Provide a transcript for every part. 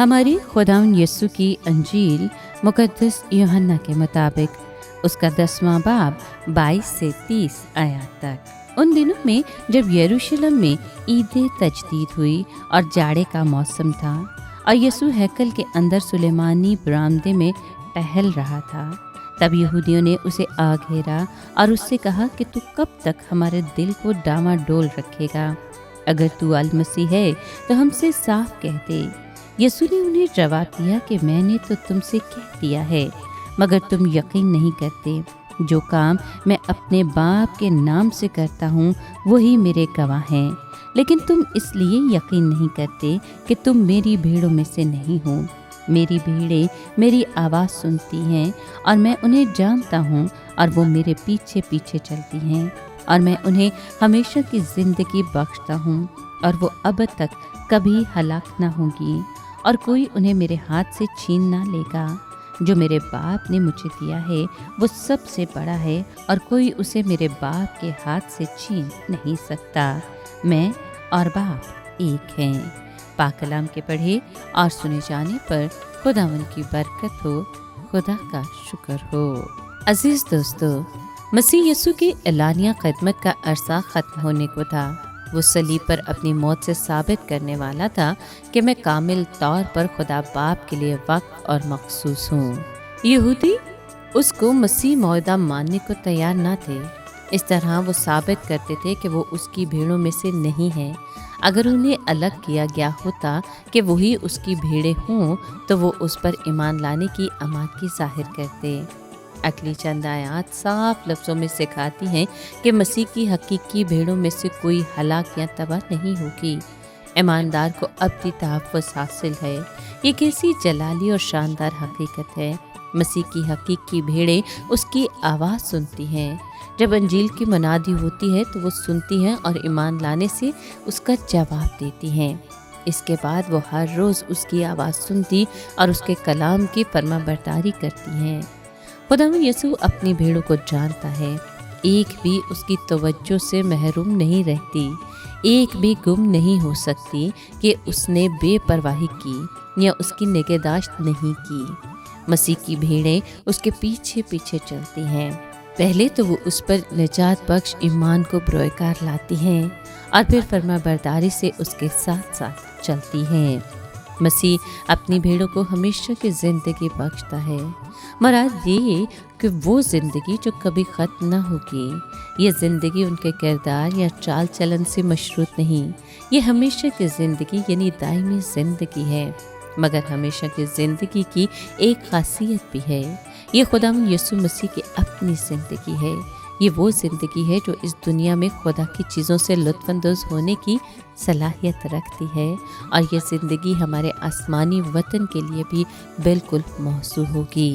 हमारी खुदावंद यीशु की अंजील मुकद्दस यूहन्ना के मुताबिक उसका 10वां बाब 22 से 30 आयत तक। उन दिनों में जब यरूशलेम में ईद तजदीद हुई और जाड़े का मौसम था और यीशु हैकल के अंदर सुलेमानी बरामदे में टहल रहा था, तब यहूदियों ने उसे आ घेरा और उससे कहा कि तू कब तक हमारे दिल को डामाडोल रखेगा? अगर तू अल मसीह है तो हमसे साफ कह दे। यीशु ने उन्हें जवाब दिया कि मैंने तो तुमसे कह दिया है, मगर तुम यकीन नहीं करते। जो काम मैं अपने बाप के नाम से करता हूँ वही मेरे गवाह हैं, लेकिन तुम इसलिए यकीन नहीं करते कि तुम मेरी भीड़ों में से नहीं हो। मेरी भीड़ें मेरी आवाज़ सुनती हैं और मैं उन्हें जानता हूँ और वो मेरे पीछे पीछे चलती हैं और मैं उन्हें हमेशा की ज़िंदगी बख्शता हूँ और वो अब तक कभी हलाक ना होंगी और कोई उन्हें मेरे हाथ से छीन ना लेगा। जो मेरे बाप ने मुझे दिया है वो सबसे बड़ा है और कोई उसे मेरे बाप के हाथ से छीन नहीं सकता। मैं और बाप एक हैं। पाक कलाम के पढ़े और सुने जाने पर खुदावन की बरकत हो, खुदा का शुक्र हो। अजीज दोस्तों, मसीह यीशु की एलानिया खिदमत का अरसा ख़त्म होने को था। वो सलीब पर अपनी मौत से साबित करने वाला था कि मैं कामिल तौर पर खुदा बाप के लिए वक्त और मखसूस हूँ। यहूदी उसको मसीह मौदा मानने को तैयार न थे। इस तरह वो साबित करते थे कि वो उसकी भीड़ों में से नहीं है। अगर उन्हें अलग किया गया होता कि वही उसकी भीड़ें हों तो वो उस पर ईमान लाने की आमादगी जाहिर करते। अगली चंद आयात साफ लफ्ज़ों में सिखाती हैं कि मसीह की हकीकी भीड़ों में से कोई हलाक या तबाह नहीं होगी। ईमानदार को अब्दी तहफ़्फ़ुज़ हासिल है। ये कैसी जलाली और शानदार हकीकत है। मसीह की हकीकी भीड़ें उसकी आवाज़ सुनती हैं। जब अंजील की मनादी होती है तो वो सुनती हैं और ईमान लाने से उसका जवाब देती हैं। इसके बाद वो हर रोज़ उसकी आवाज़ सुनती और उसके कलाम की फरमाबरदारी करती हैं। खुदावंद यीशु अपनी भीड़ों को जानता है। एक भी उसकी तवज्जो से महरूम नहीं रहती। एक भी गुम नहीं हो सकती कि उसने बेपरवाही की या उसकी निगहदाश्त नहीं की। मसीह की भीड़ें उसके पीछे पीछे चलती हैं। पहले तो वो उस पर निजात बख्श ईमान को बरोकार लाती हैं और फिर फरमाबरदारी से उसके साथ साथ चलती हैं। मसीह अपनी भीड़ों को हमेशा की ज़िंदगी बख्शता है। मराद ये कि वो ज़िंदगी जो कभी ख़त्म ना होगी। ये ज़िंदगी उनके किरदार या चाल चलन से मशरूत नहीं। ये हमेशा की ज़िंदगी यानी दायमी ज़िंदगी है। मगर हमेशा की ज़िंदगी की एक खासियत भी है। ये खुदावंद यीशु मसीह की अपनी ज़िंदगी है। ये वो ज़िंदगी है जो इस दुनिया में खुदा की चीज़ों से लुत्फ़अंदोज़ होने की सलाहियत रखती है और ये ज़िंदगी हमारे आसमानी वतन के लिए भी बिल्कुल मौसूल होगी।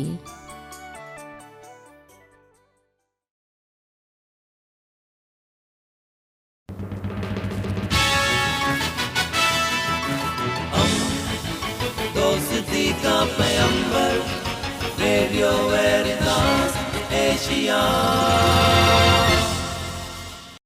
दोस्ती का पैगंबर, रेडियो वेरितास एशिया।